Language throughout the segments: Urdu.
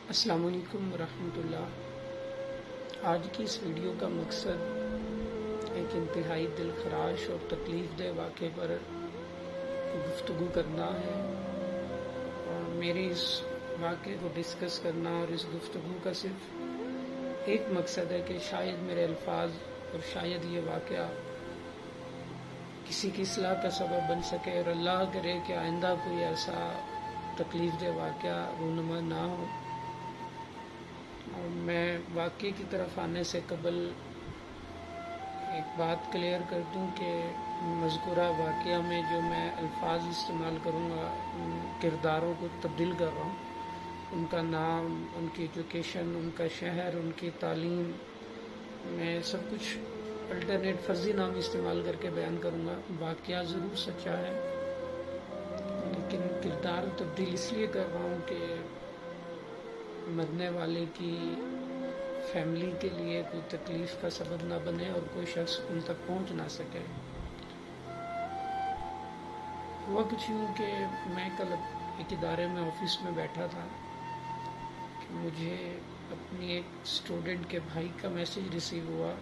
السلام علیکم ورحمۃ اللہ۔ آج کی اس ویڈیو کا مقصد ایک انتہائی دل خراش اور تکلیف دہ واقعے پر گفتگو کرنا ہے، اور میرے اس واقعے کو ڈسکس کرنا اور اس گفتگو کا صرف ایک مقصد ہے کہ شاید میرے الفاظ اور شاید یہ واقعہ کسی کی اصلاح کا سبب بن سکے، اور اللہ کرے کہ آئندہ کوئی ایسا تکلیف دہ واقعہ رونما نہ ہو۔ اور میں واقعے کی طرف آنے سے قبل ایک بات کلیئر کر دوں کہ مذکورہ واقعہ میں جو میں الفاظ استعمال کروں گا، ان کرداروں کو تبدیل کر رہا ہوں، ان کا نام، ان کی ایجوکیشن، ان کا شہر، ان کی تعلیم، میں سب کچھ الٹرنیٹ فرضی نام استعمال کر کے بیان کروں گا۔ واقعہ ضرور سچا ہے، لیکن کردار تبدیل اس لیے کر رہا ہوں کہ مرنے والے کی فیملی کے لیے کوئی تکلیف کا سبب نہ بنے اور کوئی شخص ان تک پہنچ نہ سکے۔ ہوا کچھ یوں کہ میں کل ایک ادارے میں آفس میں بیٹھا تھا کہ مجھے اپنی ایک اسٹوڈنٹ کے بھائی کا میسج ریسیو ہوا۔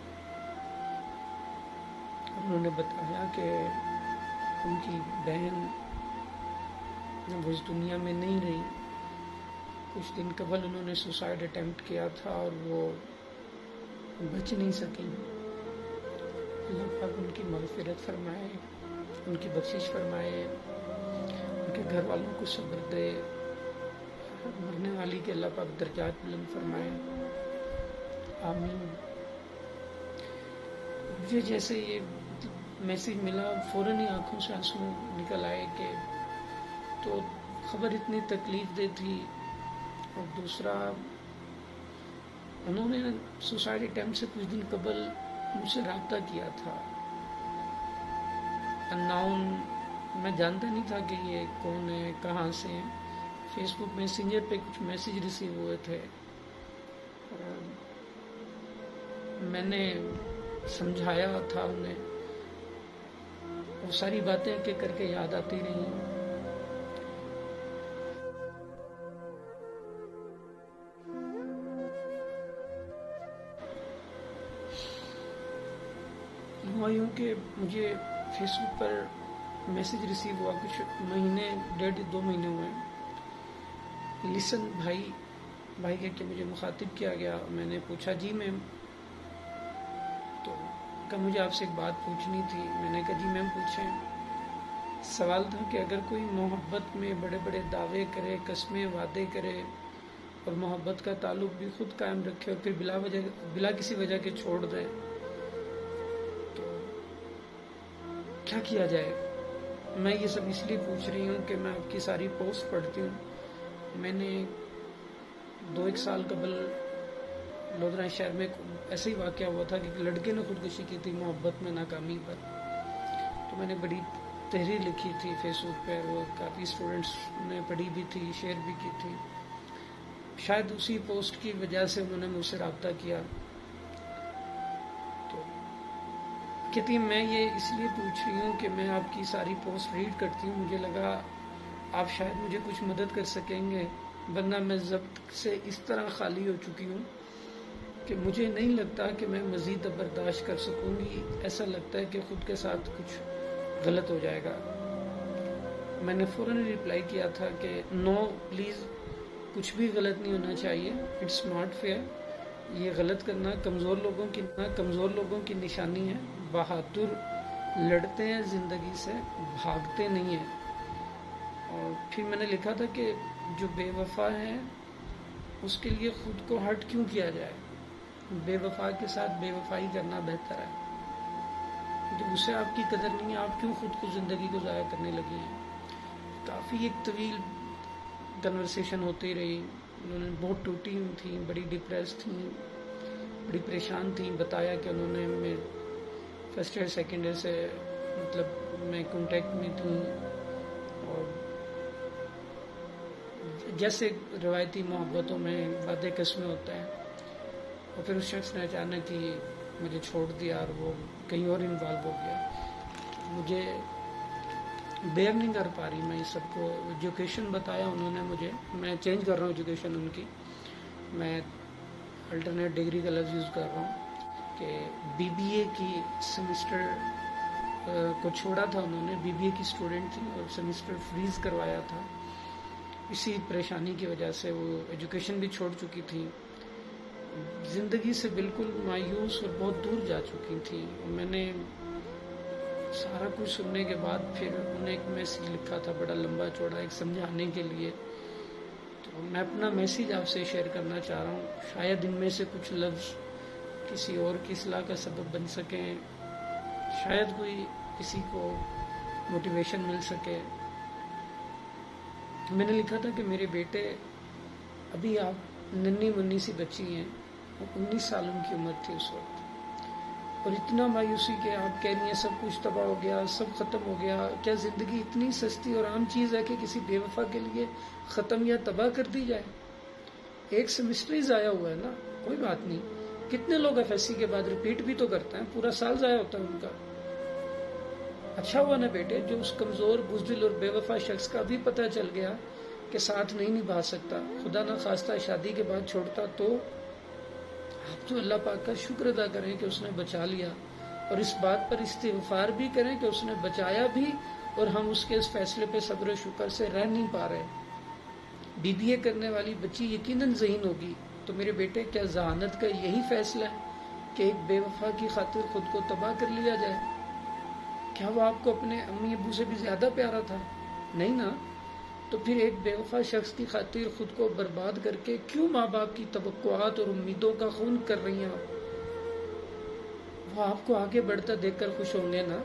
انہوں نے بتایا کہ ان کی بہن وہ اس دنیا میں نہیں رہی، کچھ دن قبل انہوں نے سوسائڈ اٹیمپٹ کیا تھا اور وہ بچ نہیں سکیں۔ اللہ پاک ان کی مغفرت فرمائے، ان کی بخشش فرمائے، ان کے گھر والوں کو صبر دے، مرنے والی کے اللہ پاک درجات بلند فرمائے، آمین۔ مجھے جیسے یہ میسج ملا، فوراً ہی آنکھوں سے آنسو نکل آئے کہ تو خبر اتنی تکلیف دہ تھی، اور دوسرا انہوں نے سوسائڈ اٹیمپٹ سے کچھ دن قبل مجھ سے رابطہ کیا تھا، انناؤن، میں جانتا نہیں تھا کہ یہ کون ہے، کہاں سے ہیں۔ فیس بک میسنجر پہ کچھ میسیج ریسیو ہوئے تھے، میں نے سمجھایا تھا انہیں، وہ ساری باتیں ایک ایک کر کے یاد آتی رہیں۔ ہوا یوں کہ مجھے فیس بک پر میسیج ریسیو ہوا، کچھ مہینے، 1.5-2 مہینے ہوئے۔ لسن بھائی کہہ کے مجھے مخاطب کیا گیا۔ میں نے پوچھا جی میم، تو کہا مجھے آپ سے ایک بات پوچھنی تھی۔ میں نے کہا جی میم پوچھیں۔ سوال تھا کہ اگر کوئی محبت میں بڑے بڑے دعوے کرے، قسمیں وعدے کرے، اور محبت کا تعلق بھی خود قائم رکھے اور پھر بلا کسی وجہ کے چھوڑ دے، تو کیا کیا جائے؟ میں یہ سب اس لیے پوچھ رہی ہوں کہ میں آپ کی ساری پوسٹ پڑھتی ہوں۔ میں نے 2-1 سال قبل لودھرا شہر میں ایسا ہی واقعہ ہوا تھا کہ ایک لڑکے نے خودکشی کی تھی محبت میں ناکامی پر، تو میں نے بڑی تحریر لکھی تھی فیس بک پہ، وہ کافی اسٹوڈنٹس نے پڑھی بھی تھی، شیئر بھی کی تھی۔ شاید اسی پوسٹ کی وجہ سے انہوں نے مجھ سے رابطہ کیا۔ تو کہتی میں یہ اس لیے پوچھ رہی ہوں کہ میں آپ کی ساری پوسٹ ریڈ کرتی ہوں، مجھے لگا آپ شاید مجھے کچھ مدد کر سکیں گے، ورنہ میں ضبط سے اس طرح خالی ہو چکی ہوں کہ مجھے نہیں لگتا کہ میں مزید برداشت کر سکوں گی۔ ایسا لگتا ہے کہ خود کے ساتھ کچھ غلط ہو جائے گا۔ میں نے فوراً ریپلائی کیا تھا کہ نو پلیز، کچھ بھی غلط نہیں ہونا چاہیے، اٹس ناٹ فیئر۔ یہ غلط کرنا کمزور لوگوں کی نشانی ہے۔ بہادر لڑتے ہیں زندگی سے، بھاگتے نہیں ہیں۔ اور پھر میں نے لکھا تھا کہ جو بے وفا ہے اس کے لیے خود کو ہرٹ کیوں کیا جائے، بے وفا کے ساتھ بے وفائی کرنا بہتر ہے۔ جب اسے آپ کی قدر نہیں ہے، آپ کیوں خود کو زندگی کو ضائع کرنے لگی ہیں۔ کافی ایک طویل کنورسیشن ہوتی رہی، انہوں نے بہت ٹوٹی ہوئی تھیں، بڑی ڈپریس تھیں، بڑی پریشان تھیں۔ بتایا کہ انہوں نے میں فرسٹ ایئر سیکنڈ ایئر سے مطلب میں کانٹیکٹ میں تھیں، اور جیسے روایتی محبتوں میں وعدے قسمیں ہوتا ہے، اور پھر اس شخص نے اچانک ہی مجھے چھوڑ دیا اور وہ کہیں اور انوالو ہو گیا۔ مجھے بیئر نہیں کر پا رہی میں اس سب کو۔ ایجوکیشن بتایا انہوں نے مجھے، میں چینج کر رہا ہوں ایجوکیشن ان کی، میں الٹرنیٹ ڈگری کا لفظ یوز کر رہا ہوں کہ BBA کی سیمسٹر کو چھوڑا تھا انہوں نے. BBA کی اسٹوڈنٹ تھی اور سیمسٹر فریز کروایا تھا. اسی پریشانی کی وجہ سے وہ ایجوکیشن بھی چھوڑ چکی تھی, زندگی سے بالکل مایوس اور بہت دور جا چکی تھی. میں نے سارا کچھ سننے کے بعد پھر انہیں ایک میسیج لکھا تھا بڑا لمبا چوڑا, ایک سمجھانے کے لیے. تو میں اپنا میسیج آپ سے شیئر کرنا چاہ رہا ہوں. شاید ان میں سے کچھ لفظ کسی اور کی اصلاح کا سبب بن سکیں, شاید کوئی کسی کو موٹیویشن مل سکے. میں نے لکھا تھا کہ میرے بیٹے, ابھی آپ ننھی منی سی بچی ہیں, 19 سالوں کی عمر تھی اس وقت, اور اتنا مایوسی کہ آپ کہہ رہی ہیں سب کچھ تباہ ہو گیا, سب ختم ہو گیا. کیا زندگی اتنی سستی اور عام چیز ہے کہ کسی بے وفا کے لیے ختم یا تباہ کر دی جائے؟ ایک سیمسٹر ہی ضائع ہوا ہے نا, کوئی بات نہیں. کتنے لوگ FSC کے بعد ریپیٹ بھی تو کرتے ہیں, پورا سال ضائع ہوتا ہے ان کا. اچھا ہوا نا بیٹے جو اس کمزور بزدل اور بے وفا شخص کا بھی پتہ چل گیا کہ ساتھ نہیں نبھا سکتا, خدا نہ خواستہ شادی کے بعد چھوڑتا, تو آپ تو اللہ پاک کا شکر ادا کریں کہ اس نے بچا لیا, اور اس بات پر استغفار بھی کریں کہ اس نے بچایا بھی, اور ہم اس کے اس فیصلے پہ صبر و شکر سے رہ نہیں پا رہے. BBA کرنے والی بچی یقیناً ذہین ہوگی. تو میرے بیٹے, کیا ذہانت کا یہی فیصلہ ہے کہ ایک بے وفا کی خاطر خود کو تباہ کر لیا جائے؟ کیا وہ آپ کو اپنے امی ابو سے بھی زیادہ پیارا تھا؟ نہیں نا. تو پھر ایک بے وفا شخص کی خاطر خود کو برباد کر کے کیوں ماں باپ کی توقعات اور امیدوں کا خون کر رہی ہیں آپ؟ وہ آپ کو آگے بڑھتا دیکھ کر خوش ہوں گے نا,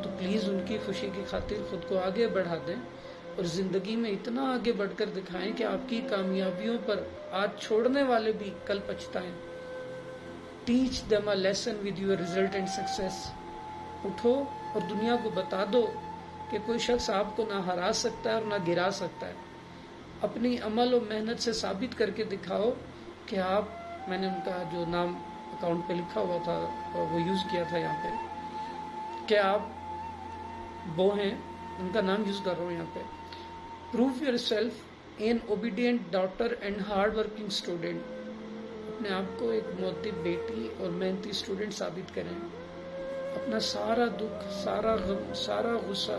تو پلیز ان کی خوشی کی خاطر خود کو آگے بڑھا دیں, اور زندگی میں اتنا آگے بڑھ کر دکھائیں کہ آپ کی کامیابیوں پر آج چھوڑنے والے بھی کل پچھتائیں. Teach them a lesson with your result and success. اٹھو اور دنیا کو بتا دو کہ کوئی شخص آپ کو نہ ہرا سکتا ہے اور نہ گرا سکتا ہے. اپنی عمل و محنت سے ثابت کر کے دکھاؤ کہ آپ, میں نے ان کا جو نام اکاؤنٹ پہ لکھا ہوا تھا وہ یوز کیا تھا یہاں پہ, کہ آپ وہ ہیں, ان کا نام یوز کر رہا ہوں یہاں پہ. Prove yourself an obedient daughter and hard working student. اپنے آپ کو ایک مؤدب بیٹی اور محنتی اسٹوڈنٹ ثابت کریں. اپنا سارا دکھ, سارا غم, سارا غصہ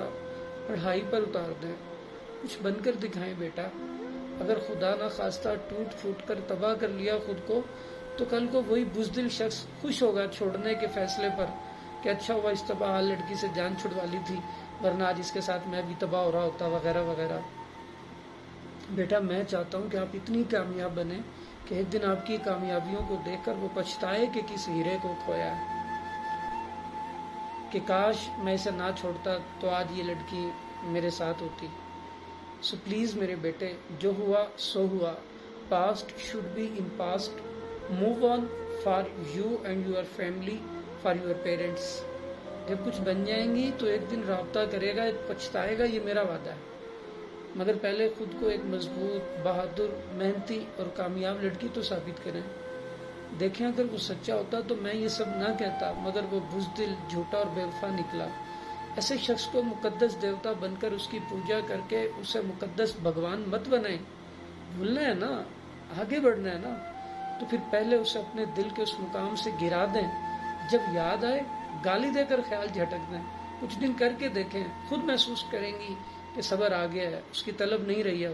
پڑھائی پر اتار دیں. کچھ بن کر دکھائیں بیٹا. اگر خدا نہ خواستہ ٹوٹ پھوٹ کر تباہ کر لیا خود کو, تو کل کو وہی بزدل شخص خوش ہوگا چھوڑنے کے فیصلے پر کہ اچھا ہوا اس تباہ لڑکی سے جان چھڑوا لی تھی, ورنہ آج اس کے ساتھ میں بھی تباہ ہو رہا ہوتا, وغیرہ وغیرہ. بیٹا, میں چاہتا ہوں کہ آپ اتنی کامیاب بنیں کہ ایک دن آپ کی کامیابیوں کو دیکھ کر وہ پچھتائے کہ کس ہیرے کو کھویا ہے, کہ کاش میں اسے نہ چھوڑتا تو آج یہ لڑکی میرے ساتھ ہوتی. سو پلیز میرے بیٹے, جو ہوا سو ہوا. Past should be in past. Move on for you and your family, for your parents. جب کچھ بن جائیں گی تو ایک دن رابطہ کرے گا, پچھتائے گا, یہ میرا وعدہ ہے. مگر پہلے خود کو ایک مضبوط, بہادر, محنتی اور کامیاب لڑکی تو ثابت کریں. دیکھیں اگر وہ سچا ہوتا تو میں یہ سب نہ کہتا, مگر وہ بزدل, جھوٹا اور بے وفا نکلا. ایسے شخص کو مقدس دیوتا بن کر اس کی پوجا کر کے اسے مقدس بھگوان مت بنائیں. بھولنا ہے نا, آگے بڑھنا ہے نا, تو پھر پہلے اسے اپنے دل کے اس مقام سے گرا دیں. جب یاد آئے گالی دے کر خیال جھٹک دیں. کچھ دن کر کے دیکھیں, خود محسوس کریں گی کہ صبر آ گیا ہے, اس کی طلب نہیں رہی اب,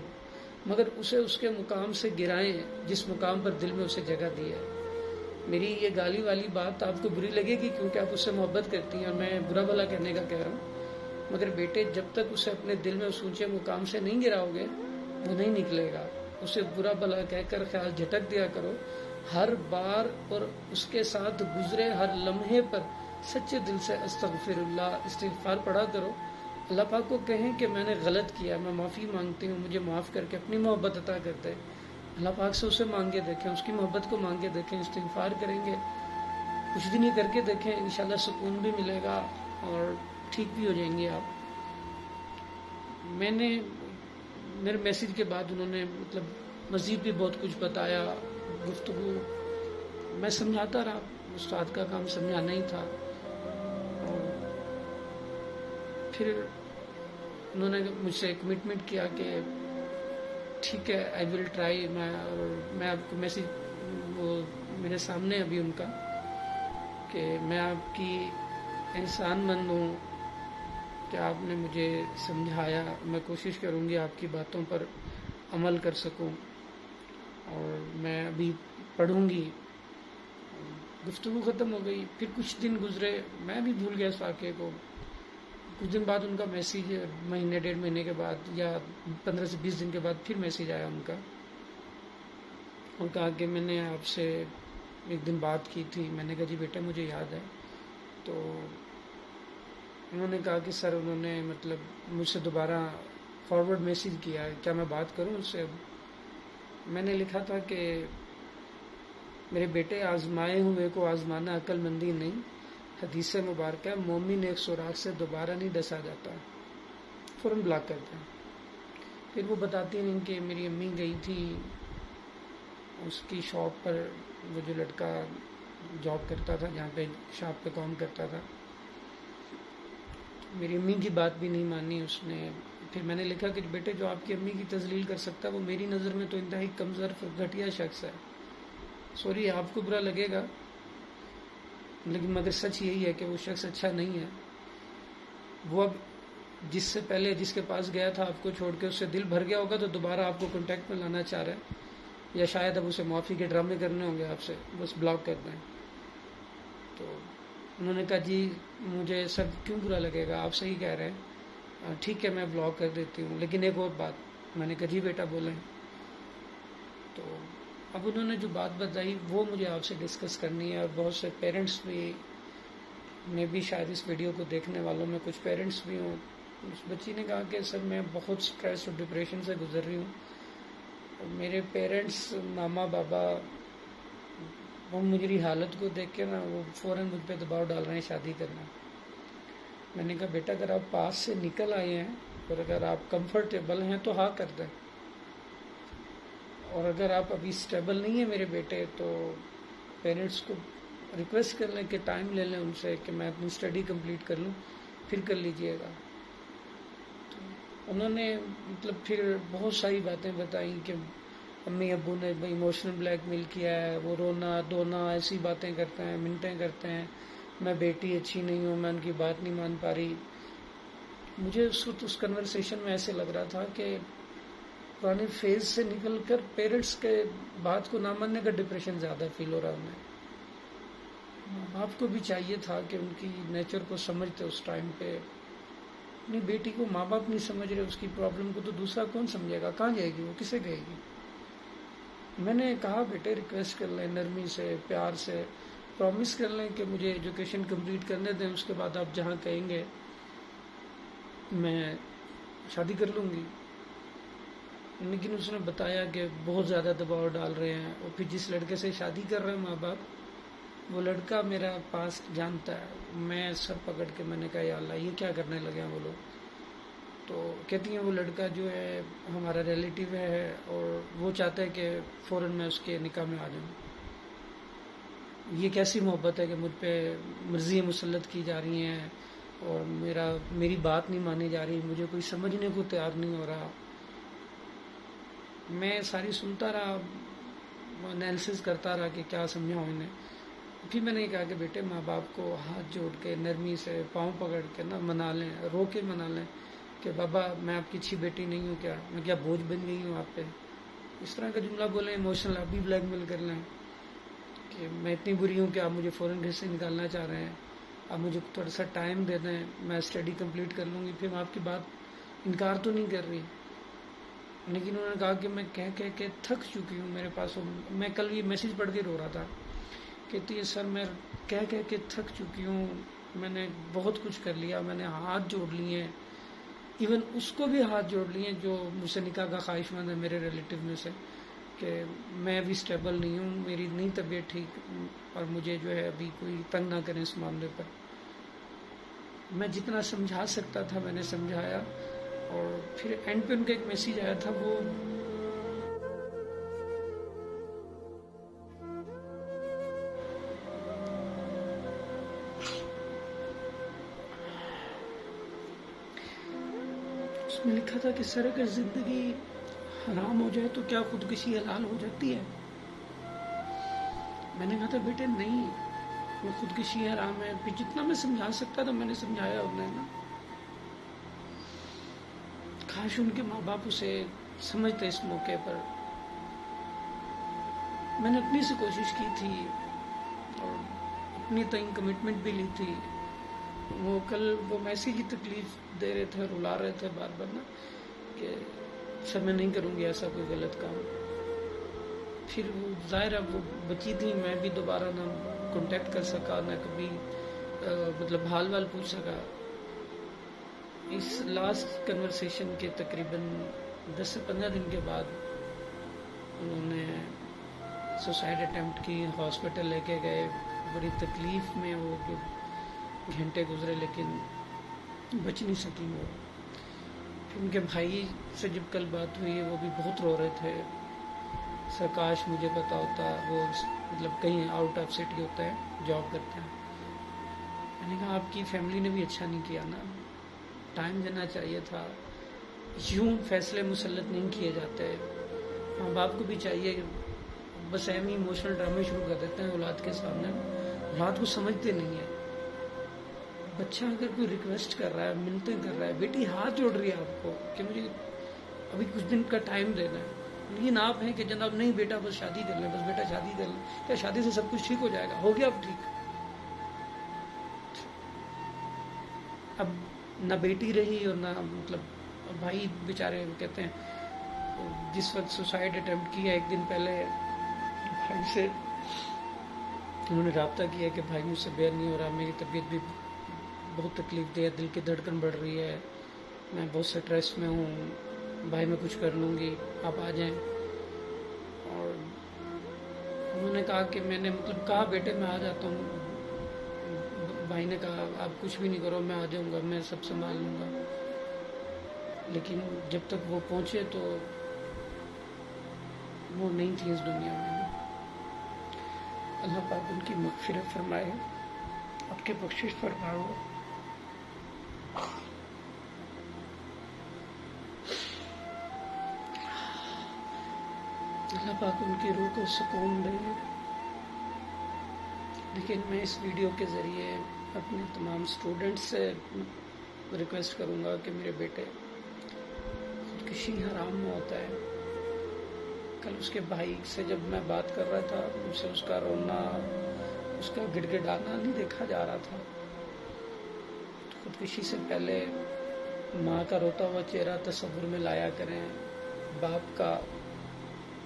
مگر اسے اس کے مقام سے گرائیں جس مقام پر دل میں اسے جگہ دی ہے. میری یہ گالی والی بات آپ کو بری لگے گی کیونکہ آپ اس سے محبت کرتی ہیں, اور میں برا بھلا کہنے کا کہہ رہا ہوں. مگر بیٹے, جب تک اسے اپنے دل میں اس اونچے مقام سے نہیں گراؤ گے وہ نہیں نکلے گا. اسے برا بھلا کہہ کر خیال جھٹک دیا کرو ہر بار, اور اس کے ساتھ گزرے ہر لمحے پر سچے دل سے استغفر اللہ, استغفار پڑھا کرو. اللہ پاک کو کہیں کہ میں نے غلط کیا, میں معافی مانگتی ہوں, مجھے معاف کر کے اپنی محبت عطا کرتے. اللہ پاک سے اسے مانگے دیکھیں, اس کی محبت کو مانگے دیکھیں, استغفار کریں گے, کچھ دن ہی کر کے دیکھیں, انشاءاللہ سکون بھی ملے گا اور ٹھیک بھی ہو جائیں گے آپ. میں نے میرے میسیج کے بعد انہوں نے مزید بھی بہت کچھ بتایا, گفتگو میں سمجھاتا رہا, استاد کا کام سمجھانا ہی تھا. اور پھر انہوں نے مجھ سے کمٹمنٹ کیا کہ ٹھیک ہے آئی ول ٹرائی. میں آپ کو میسیج وہ میرے سامنے ابھی ان کا کہ میں آپ کی احسان مند ہوں کہ آپ نے مجھے سمجھایا. میں کوشش کروں گی آپ کی باتوں پر عمل کر سکوں. اور میں ابھی پڑھوں گی. گفتگو ختم ہو گئی. پھر کچھ دن گزرے, میں بھی بھول گیا اس واقعے کو. کچھ دن بعد ان کا میسیج, مہینے 1.5 مہینے کے بعد یا 15 سے 20 دن کے بعد پھر میسیج آیا ان کا, اور کہا کہ میں نے آپ سے ایک دن بات کی تھی. میں نے کہا جی بیٹا مجھے یاد ہے. تو انہوں نے کہا کہ سر انہوں نے مطلب مجھ سے دوبارہ فارورڈ میسیج کیا ہے, کیا میں بات کروں اس سے. میں نے لکھا تھا کہ میرے بیٹے آزمائے ہوئے کو آزمانا عقل مندی نہیں. حدیث مبارکہ ہے مومن ایک سوراخ سے دوبارہ نہیں ڈسا جاتا. فوراً بلاک کرتے ہیں. پھر وہ بتاتی ہیں کہ میری امی گئی تھی اس کی شاپ پر, وہ جو لڑکا جاب کرتا تھا جہاں پہ شاپ پہ کام کرتا تھا, میری امی کی بات بھی نہیں مانی اس نے. پھر میں نے لکھا کہ بیٹے جو آپ کی امی کی تذلیل کر سکتا ہے وہ میری نظر میں تو انتہائی کمزور گھٹیا شخص ہے. سوری آپ کو برا لگے گا لیکن مگر سچ یہی ہے کہ وہ شخص اچھا نہیں ہے. وہ اب جس سے پہلے جس کے پاس گیا تھا آپ کو چھوڑ کے اس سے دل بھر گیا ہوگا تو دوبارہ آپ کو کانٹیکٹ میں لانا چاہ رہا ہے, یا شاید اب اسے معافی کے ڈرامے کرنے ہوں گے آپ سے, بس بلاک کر دیں. تو انہوں نے کہا جی مجھے سب کیوں برا لگے گا, آپ صحیح کہہ رہے ہیں, ٹھیک ہے میں بلاک کر دیتی ہوں. لیکن ایک اور بات. میں نے کہا جی بیٹا بولیں. تو اب انہوں نے جو بات بتائی وہ مجھے آپ سے ڈسکس کرنی ہے, اور بہت سے پیرنٹس بھی میں بھی شاید اس ویڈیو کو دیکھنے والوں میں کچھ پیرنٹس بھی ہوں. اس بچی نے کہا کہ سر میں بہت سٹریس اور ڈپریشن سے گزر رہی ہوں. میرے پیرنٹس ماما بابا وہ میری حالت کو دیکھ کے نا وہ فوراً مجھ پہ دباؤ ڈال رہے ہیں شادی کرنا. میں نے کہا بیٹا اگر آپ پاس سے نکل آئے ہیں اور اگر آپ کمفرٹیبل ہیں تو ہاں کر دیں, اور اگر آپ ابھی اسٹیبل نہیں ہیں میرے بیٹے تو پیرنٹس کو ریکویسٹ کر لیں کہ ٹائم لے لیں ان سے کہ میں اپنی اسٹڈی کمپلیٹ کر لوں, پھر کر لیجئے گا. انہوں نے مطلب پھر بہت ساری باتیں بتائیں کہ امی ابو نے ایموشنل بلیک میل کیا ہے, وہ رونا دھونا ایسی باتیں کرتے ہیں, منتیں کرتے ہیں, میں بیٹی اچھی نہیں ہوں, میں ان کی بات نہیں مان پا رہی. مجھے اس وقت اس کنورسیشن میں ایسے لگ رہا تھا کہ پرانے فیز سے نکل کر پیرنٹس کے بات کو نہ ماننے کا ڈپریشن زیادہ فیل ہو رہا انہیں. ماں باپ کو بھی چاہیے تھا کہ ان کی نیچر کو سمجھتے اس ٹائم پہ. اپنی بیٹی کو ماں باپ نہیں سمجھ رہے, اس کی پرابلم کو تو دوسرا کون سمجھے گا, کہاں جائے گی وہ, کسے گئے گی. میں نے کہا بیٹے ریکویسٹ کر لیں نرمی سے, پیار سے, پرومس کر لیں کہ مجھے ایجوکیشن کمپلیٹ کرنے دیں, اس کے بعد آپ جہاں کہیں گے میں شادی کر لوں گی. لیکن اس نے بتایا کہ بہت زیادہ دباؤ ڈال رہے ہیں, اور پھر جس لڑکے سے شادی کر رہے ہیں ماں باپ وہ لڑکا میرا پاس جانتا ہے. میں سر پکڑ کے میں نے کہا یا اللہ یہ کیا کرنے لگے ہیں وہ لوگ. تو کہتی ہیں وہ لڑکا جو ہے ہمارا ریلیٹیو ہے اور وہ چاہتا ہے کہ فوراً میں اس کے نکاح میں آ جاؤں. یہ کیسی محبت ہے کہ مجھ پہ مرضی مسلط کی جا رہی ہیں اور میری بات نہیں مانی جا رہی, مجھے کوئی سمجھنے کو تیار نہیں ہو رہا. میں ساری سنتا رہا, انالیسس کرتا رہا کہ کیا سمجھاؤں انہیں. پھر میں نے کہا کہ بیٹے ماں باپ کو ہاتھ جوڑ کے نرمی سے پاؤں پکڑ کے نا منا لیں, رو کے منا لیں کہ بابا میں آپ کی اچھی بیٹی نہیں ہوں, کیا میں کیا بوجھ بن گئی ہوں آپ پہ. اس طرح کا جملہ بولیں, ایموشنل آپ بھی بلیک میل کر لیں کہ میں اتنی بری ہوں کہ آپ مجھے فوراً گھر سے نکالنا چاہ رہے ہیں, آپ مجھے تھوڑا سا ٹائم دے دیں, میں اسٹڈی کمپلیٹ کر لوں گی. پھر میں آپ کی بات انکار تو نہیں کر رہی, لیکن انہوں نے کہا کہ میں کہہ کے تھک چکی ہوں, میرے پاس میں کل یہ میسیج پڑھ کے رو رہا تھا. کہتی ہے سر میں کہہ کے تھک چکی ہوں, میں نے بہت کچھ کر لیا, میں نے ہاتھ جوڑ لیے ہیں, ایون اس کو بھی ہاتھ جوڑ لیے جو مجھ سے نکاح کا خواہش مند ہے میرے ریلیٹیو میں سے, کہ میں ابھی اسٹیبل نہیں ہوں, میری نہیں طبیعت ٹھیک, اور مجھے جو ہے ابھی کوئی تنگ نہ کریں اس معاملے پر. میں جتنا سمجھا سکتا تھا میں نے سمجھایا. اور پھر اینڈ پہ ان کا ایک میسیج آیا تھا, وہ اس میں لکھا تھا کہ سر اگر زندگی حرام ہو جائے تو کیا خودکشی حلال ہو جاتی ہے؟ میں نے کہا تھا بیٹے نہیں، وہ خودکشی حرام ہے. پھر جتنا میں سمجھا سکتا تھا میں نے سمجھایا انہیں نا. کاش ان کے ماں باپ اسے سمجھتے اس موقع پر. میں نے اپنی سے کوشش کی تھی اور اپنی تئیں کمٹمنٹ بھی لی تھی. وہ کل وہ میسیج ہی تکلیف دے رہے تھے، رلا رہے تھے بار بار نا کہ سر میں نہیں کروں گی ایسا کوئی غلط کام. پھر وہ ظاہر ہے وہ بچی تھی، میں بھی دوبارہ نہ کانٹیکٹ کر سکا، نہ کبھی مطلب حال وال پوچھ سکا. اس لاسٹ کنورسیشن کے تقریباً 10 سے 15 دن کے بعد انہوں نے سوسائڈ اٹیمپٹ کی. ہاسپٹل لے کے گئے، بڑی تکلیف میں وہ گھنٹے گزرے لیکن بچ نہیں سکی وہ. پھر ان کے بھائی سے جب کل بات ہوئی وہ بھی بہت رو رہے تھے. سر کاش مجھے پتا ہوتا، وہ مطلب کہیں آؤٹ آف سٹی ہوتا ہے، جاب کرتے ہیں. میں نے کہا آپ کی فیملی نے بھی اچھا نہیں کیا نا، ٹائم دینا چاہیے تھا. یوں فیصلے مسلط نہیں کیے جاتے. ماں باپ کو بھی چاہیے، بس اہم ہی ایموشنل ڈرامے شروع کر دیتے ہیں اولاد کے سامنے. اولاد کو سمجھتے نہیں ہیں. بچہ اگر کوئی ریکویسٹ کر رہا ہے، منتیں کر رہا ہے، بیٹی ہاتھ جوڑ رہی ہے آپ کو کہ مجھے ابھی کچھ دن کا ٹائم دینا ہے، لیکن آپ ہیں کہ جناب نہیں بیٹا بس شادی کر لیں، بس بیٹا شادی کر لیں. کیا شادی سے سب کچھ ٹھیک ہو جائے گا؟ ہو گیا اب ٹھیک. اب نہ بیٹی رہی اور نہ مطلب بھائی بیچارے کہتے ہیں جس وقت سوسائڈ اٹیمپٹ کیا ایک دن پہلے بھائی سے انہوں نے رابطہ کیا کہ بھائی مجھ سے بیئر نہیں ہو رہا، میری طبیعت بھی بہت تکلیف دہ ہے، دل کی دھڑکن بڑھ رہی ہے، میں بہت سٹریس میں ہوں، بھائی میں کچھ کر لوں گی، آپ آ جائیں. اور انہوں نے کہا کہ میں نے مطلب کہا بیٹے میں آ جاتا ہوں. بھائی نے کہا آپ کچھ بھی نہیں کرو، میں آ جاؤں گا، میں سب سنبھال لوں گا. لیکن جب تک وہ پہنچے تو وہ نہیں تھی اس دنیا میں. اللہ پاک ان کی مغفرت فرمائے، آپ کے بخشش فرماؤ. اللہ پاک ان کی روح کو سکون دے. لیکن میں اس ویڈیو کے ذریعے اپنے تمام اسٹوڈنٹس سے ریکویسٹ کروں گا کہ میرے بیٹے خودکشی حرام میں ہوتا ہے. کل اس کے بھائی سے جب میں بات کر رہا تھا مجھ سے اس کا رونا، اس کا گڑ گڑانا نہیں دیکھا جا رہا تھا. خودکشی سے پہلے ماں کا روتا ہوا چہرہ تصور میں لایا کریں، باپ کا،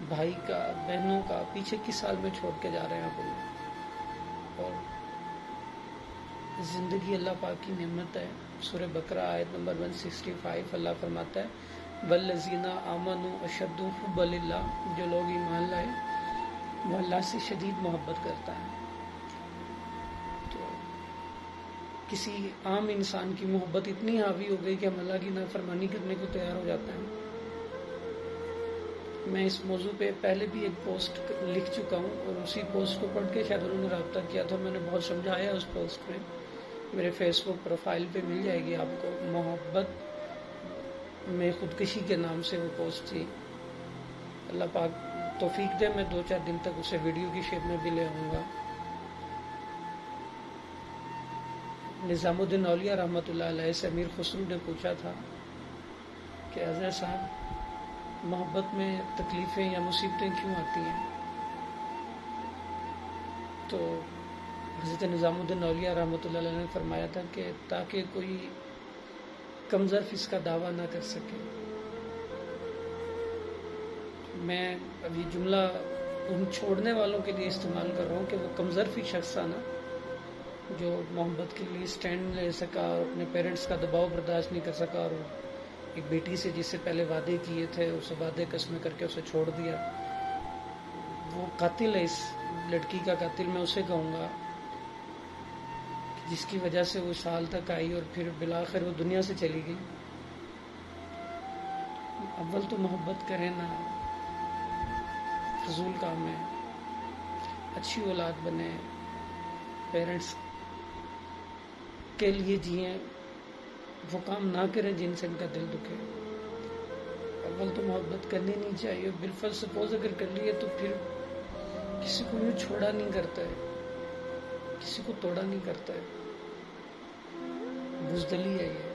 بھائی کا، بہنوں کا. پیچھے کس سال میں چھوڑ کے جا رہے ہیں آپ. اور زندگی اللہ پاک کی نعمت ہے. سورہ بقرہ آیت نمبر 165 اللہ فرماتا ہے والذین آمنوا اشد حبا للہ، جو لوگ ایمان لائے وہ اللہ سے شدید محبت کرتا ہے. تو کسی عام انسان کی محبت اتنی حاوی ہو گئی کہ ہم اللہ کی نافرمانی کرنے کو تیار ہو جاتے ہیں. میں اس موضوع پہ پہلے بھی ایک پوسٹ لکھ چکا ہوں اور اسی پوسٹ کو پڑھ کے شاید انہوں نے رابطہ کیا تھا. میں نے بہت سمجھایا اس پوسٹ میں، میرے فیس بک پروفائل پہ مل جائے گی آپ کو. محبت میں خودکشی کے نام سے وہ پوسٹ تھی. اللہ پاک توفیق دے میں 2-4 دن تک اسے ویڈیو کی شیپ میں بھی لے آؤں گا. نظام الدین اولیاء رحمۃ اللہ علیہ سے امیر خسرو نے پوچھا تھا کہ اظہر صاحب محبت میں تکلیفیں یا مصیبتیں کیوں آتی ہیں؟ تو حضرت نظام الدین اولیاء رحمۃ اللہ علیہ نے فرمایا تھا کہ تاکہ کوئی کم ظرف اس کا دعویٰ نہ کر سکے. میں ابھی جملہ ان چھوڑنے والوں کے لیے استعمال کر رہا ہوں کہ وہ کم ظرفی شخص تھا نا، جو محبت کے لیے سٹینڈ لے سکا اور اپنے پیرنٹس کا دباؤ برداشت نہیں کر سکا، اور ایک بیٹی سے جس سے پہلے وعدے کیے تھے اسے وعدے قسمیں کر کے اسے چھوڑ دیا. وہ قاتل ہے، اس لڑکی کا قاتل میں اسے کہوں گا جس کی وجہ سے وہ سال تک آئی اور پھر بالآخر وہ دنیا سے چلی گئی. اول تو محبت کریں نا، فضول کام ہے. اچھی اولاد بنے، پیرنٹس کے لیے جئیں، وہ کام نہ کریں جن سے ان کا دل دکھے. اور اول تو محبت کرنی نہیں چاہیے، بالفرض سپوز اگر کر لیے تو پھر کسی کو یوں چھوڑا نہیں کرتا ہے، کسی کو توڑا نہیں کرتا ہے، بزدلی ہے یہ۔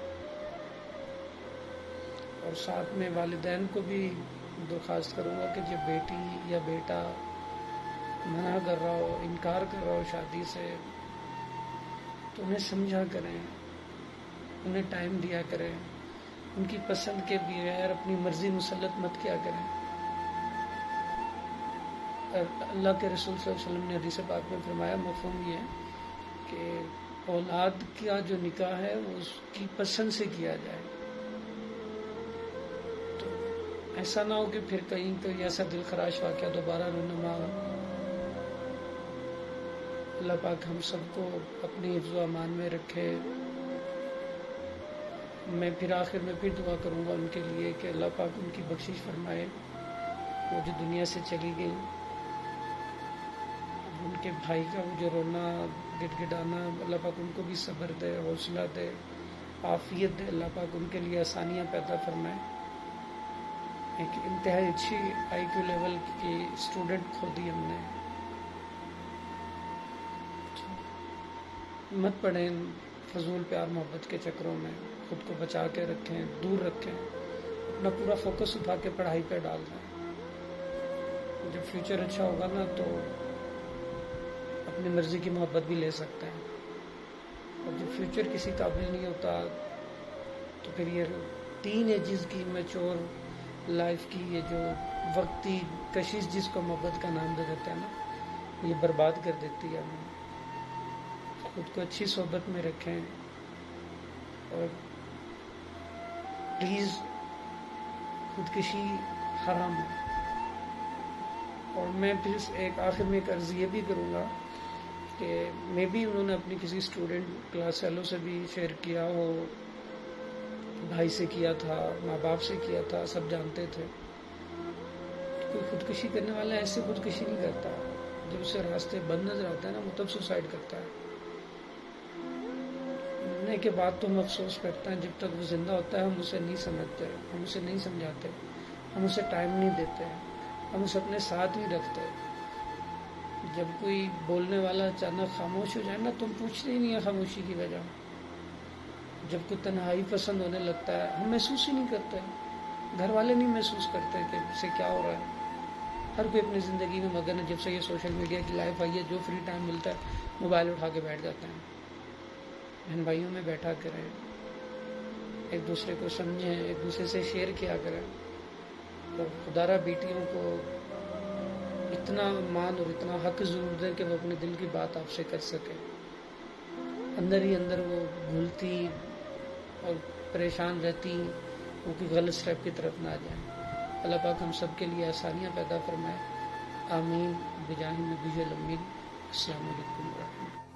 اور ساتھ میں والدین کو بھی درخواست کروں گا کہ جب بیٹی یا بیٹا منع کر رہا ہو، انکار کر رہا ہو شادی سے، تو انہیں سمجھا کریں، انہیں ٹائم دیا کریں، ان کی پسند کے بغیر اپنی مرضی مسلط مت کیا کریں۔ اللہ کے رسول صلی اللہ علیہ وسلم نے حدیث پاک میں فرمایا، مفہوم یہ ہے کہ اولاد کا جو نکاح ہے وہ اس کی پسند سے کیا جائے، تو ایسا نہ ہو کہ پھر کہیں کوئی ایسا دل خراش واقعہ دوبارہ رونما ہو۔ اللہ پاک ہم سب کو اپنی حفظ و امان میں رکھے۔ میں پھر آخر میں پھر دعا کروں گا ان کے لیے کہ اللہ پاک ان کی بخشش فرمائے، وہ جو دنیا سے چلی گئی، ان کے بھائی کا وہ جو رونا گڑ گڑانا، اللہ پاک ان کو بھی صبر دے، حوصلہ دے، عافیت دے، اللہ پاک ان کے لیے آسانیاں پیدا فرمائے۔ ایک انتہائی اچھی آئی کیو لیول کی اسٹوڈنٹ کھو دی ہم نے۔ مت پڑیں فضول پیار محبت کے چکروں میں، خود کو بچا کے رکھیں، دور رکھیں، اپنا پورا فوکس اٹھا کے پڑھائی پہ ڈال دیں۔ جب فیوچر اچھا ہوگا نا تو اپنی مرضی کی محبت بھی لے سکتے ہیں، اور جب فیوچر کسی قابل نہیں ہوتا تو پھر یہ ٹین ایجز کی میچور لائف کی یہ جو وقتی کشش جس کو محبت کا نام دے دیتے ہیں نا، یہ برباد کر دیتی ہے ہمیں۔ خود کو اچھی صحبت میں رکھیں، اور پلیز خودکشی حرام ہے۔ اور میں پھر ایک آخر میں ایک عرض یہ بھی کروں گا کہ میں بھی انہوں نے اپنی کسی اسٹوڈنٹ کلاس فیلو سے بھی شیئر کیا ہو، بھائی سے کیا تھا، ماں باپ سے کیا تھا، سب جانتے تھے۔ کوئی خودکشی کرنے والا ایسے خودکشی نہیں کرتا، جب اسے راستے بند نظر آتا ہے نا وہ تب سوسائڈ کرتا ہے۔ مرنے کے بعد تو ہم افسوس کرتے ہیں، جب تک وہ زندہ ہوتا ہے ہم اسے نہیں سمجھتے، ہم اسے نہیں سمجھاتے، ہم اسے ٹائم نہیں دیتے، ہم اسے اپنے ساتھ نہیں رکھتے۔ جب کوئی بولنے والا اچانک خاموش ہو جائے نا تو ہم پوچھتے ہی نہیں ہیں خاموشی کی وجہ۔ جب کوئی تنہائی پسند ہونے لگتا ہے ہم محسوس ہی نہیں کرتے، گھر والے نہیں محسوس کرتے کہ اسے کیا ہو رہا ہے۔ ہر کوئی اپنی زندگی میں مگن ہے۔ جب سے یہ سوشل میڈیا کی لائف آئی ہے، جو فری ٹائم ملتا ہے موبائل اٹھا کے بیٹھ جاتے ہیں۔ بہن بھائیوں میں بیٹھا کریں، ایک دوسرے کو سمجھیں، ایک دوسرے سے شیئر کیا کریں، اور خدارہ بیٹیوں کو اتنا مان اور اتنا حق ضرور دیں کہ وہ اپنے دل کی بات آپ سے کر سکے، اندر ہی اندر وہ بھولتی اور پریشان رہتی، وہ کوئی غلط اسٹیپ کی طرف نہ آ جائیں۔ اللہ پاک ہم سب کے لیے آسانیاں پیدا فرمائے، آمین بجاہ نبی الامین۔ السلام علیکم ورحمۃ اللہ۔